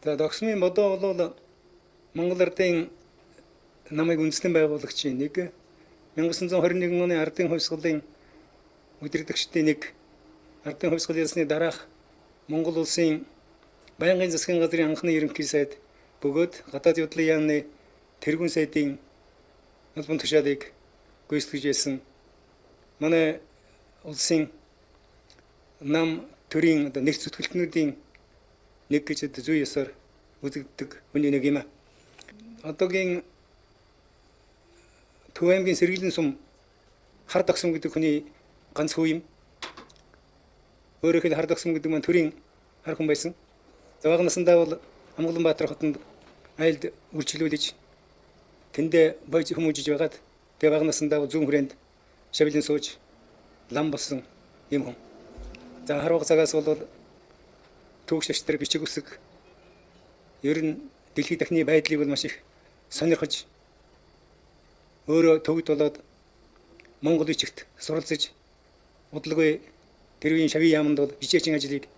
За догсмын бодоо бол Монгол Ардын намайг үндэслэн байгуулагчийн нэг 1921 оны Ардын хувьсгалын удирдагчдын нэг Ардын хувьсгал ялсны дараах Монгол улсын байнгын засгийн газрын анхны ерөнхий сайд бөгөөд гадаад явдлын яамны тэргүүн сайдын албан тушаалыг гүйцэтгэж байсан манай улсын нам төрийн нэгц зүтгэлтнүүдийн нэг гэж зүй ёсоор үзэгддэг хүний нэг юм. Одоогийн Төв аймгийн Сэргэлэн сум хар дагсам гэдэг хүний ганц хүү юм. Өөрөөр хэл хар дагсам гэдэг маань төрийн хар хүн байсан. Бага насндаа бол Амгаланбаатар хотод айлд үржилүүлж тэндээ бойж хүмүүжиж байгаад тэгээ бага насндаа бол зүүн хүрээнд шавилан сууж лам болсон юм хүн. За харвага цагаас бол төгс шаштрыг бичиг үсэг ер нь дэлхийн дахны байдлыг бол маш их сонирхож өөрөө төгд болоод Монгол бичигт суралцж удалгүй тэрвийн шавийн яамд бол бичээчийн ажлыг